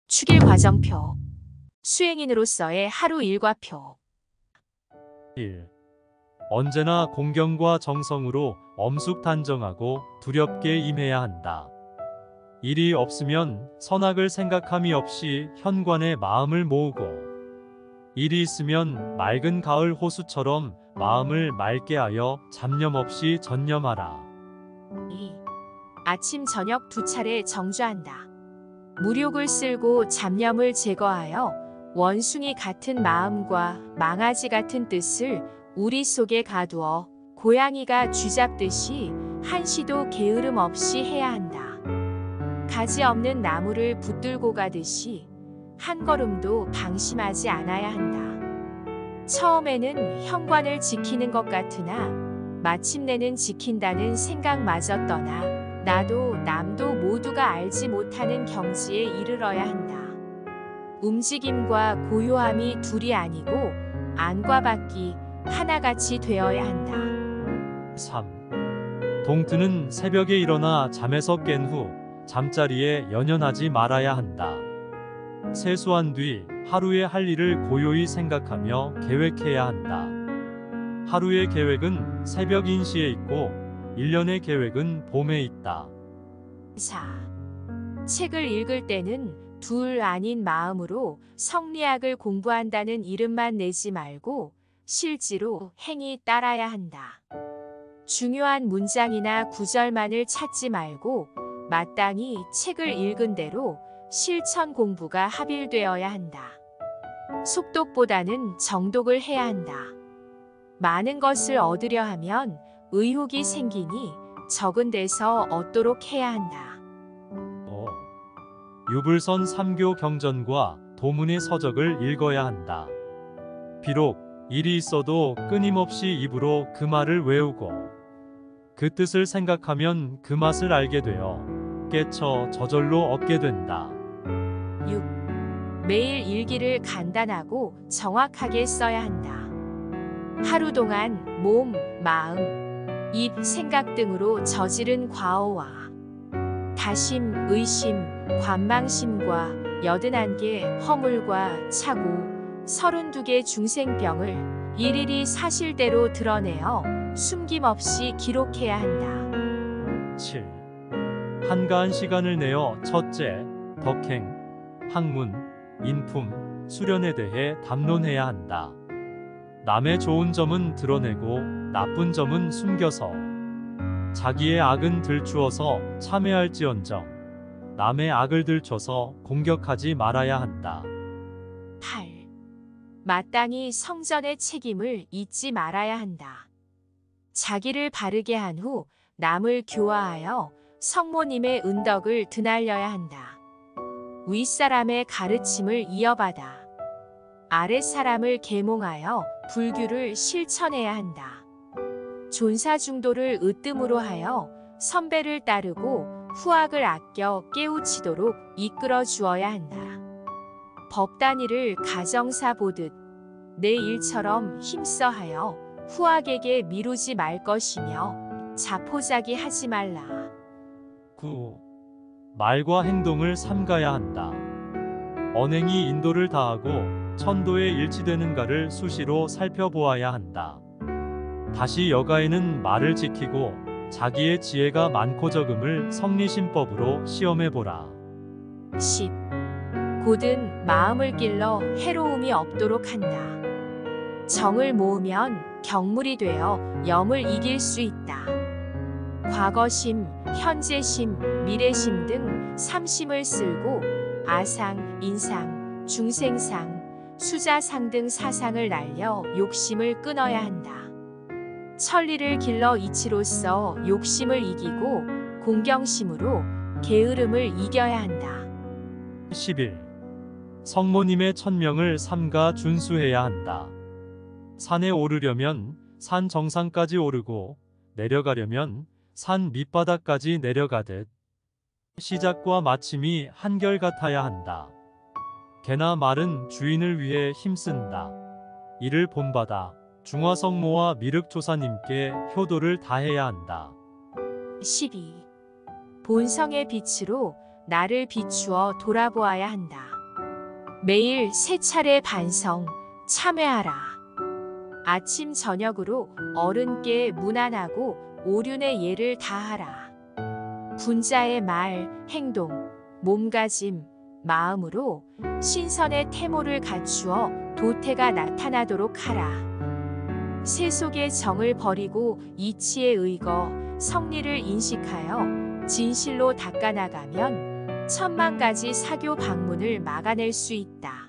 축일 과정표. 수행인으로서의 하루 일과표. 1. 언제나 공경과 정성으로 엄숙단정하고 두렵게 임해야 한다. 일이 없으면 선악을 생각함이 없이 현관에 마음을 모으고, 일이 있으면 맑은 가을 호수처럼 마음을 맑게 하여 잡념 없이 전념하라. 2. 아침 저녁 두 차례 정주한다. 무력을 쓸고 잡념을 제거하여 원숭이 같은 마음과 망아지 같은 뜻을 우리 속에 가두어 고양이가 쥐잡듯이 한시도 게으름 없이 해야 한다. 가지 없는 나무를 붙들고 가듯이 한 걸음도 방심하지 않아야 한다. 처음에는 현관을 지키는 것 같으나 마침내는 지킨다는 생각마저 떠나 나도 남도 모두가 알지 못하는 경지에 이르러야 한다. 움직임과 고요함이 둘이 아니고 안과 밖이 하나같이 되어야 한다. 3. 동트는 새벽에 일어나 잠에서 깬 후 잠자리에 연연하지 말아야 한다. 세수한 뒤 하루에 할 일을 고요히 생각하며 계획해야 한다. 하루의 계획은 새벽 인시에 있고 1년의 계획은 봄에 있다. 4. 책을 읽을 때는 둘 아닌 마음으로 성리학을 공부한다는 이름만 내지 말고 실제로 행이 따라야 한다. 중요한 문장이나 구절만을 찾지 말고 마땅히 책을 읽은 대로 실천 공부가 합일되어야 한다. 속독보다는 정독을 해야 한다. 많은 것을 얻으려 하면 의욕이 생기니 적은 데서 얻도록 해야 한다. 5. 유불선 3교 경전과 도문의 서적을 읽어야 한다. 비록 일이 있어도 끊임없이 입으로 그 말을 외우고 그 뜻을 생각하면 그 맛을 알게 되어 깨쳐 저절로 얻게 된다. 6. 매일 일기를 간단하고 정확하게 써야 한다. 하루 동안 몸, 마음, 입, 생각 등으로 저지른 과오와 다심, 의심, 관망심과 81개 허물과 착오, 32개 중생병을 일일이 사실대로 드러내어 숨김없이 기록해야 한다. 7. 한가한 시간을 내어 첫째, 덕행, 학문, 인품, 수련에 대해 담론해야 한다. 남의 좋은 점은 드러내고 나쁜 점은 숨겨서 자기의 악은 들추어서 참회할지언정 남의 악을 들춰서 공격하지 말아야 한다. 8. 마땅히 성전의 책임을 잊지 말아야 한다. 자기를 바르게 한 후 남을 교화하여 성모님의 은덕을 드날려야 한다. 윗사람의 가르침을 이어받아 아랫사람을 계몽하여 불규를 실천해야 한다. 존사중도를 으뜸으로 하여 선배를 따르고 후학을 아껴 깨우치도록 이끌어 주어야 한다. 법단위를 가정사 보듯 내 일처럼 힘써하여 후학에게 미루지 말 것이며 자포자기 하지 말라. 9. 말과 행동을 삼가야 한다. 언행이 인도를 다하고 천도에 일치되는가를 수시로 살펴보아야 한다. 다시 여가에는 말을 지키고 자기의 지혜가 많고 적음을 성리신법으로 시험해보라. 10. 곧은 마음을 길러 해로움이 없도록 한다. 정을 모으면 경물이 되어 염을 이길 수 있다. 과거심, 현재심, 미래심 등 삼심을 쓸고 아상, 인상, 중생상, 수자상 등 사상을 날려 욕심을 끊어야 한다. 천리를 길러 이치로써 욕심을 이기고 공경심으로 게으름을 이겨야 한다. 11. 성모님의 천명을 삼가 준수해야 한다. 산에 오르려면 산 정상까지 오르고 내려가려면 산 밑바닥까지 내려가듯 시작과 마침이 한결같아야 한다. 개나 말은 주인을 위해 힘쓴다. 이를 본받아 중화성모와 미륵조사님께 효도를 다해야 한다. 12. 본성의 빛으로 나를 비추어 돌아보아야 한다. 매일 3차례 반성, 참회하라. 아침 저녁으로 어른께 문안하고 오륜의 예를 다하라. 군자의 말, 행동, 몸가짐, 마음으로 신선의 태모를 갖추어 도태가 나타나도록 하라. 세속의 정을 버리고 이치에 의거 성리를 인식하여 진실로 닦아나가면 10,000가지 사교 방문을 막아낼 수 있다.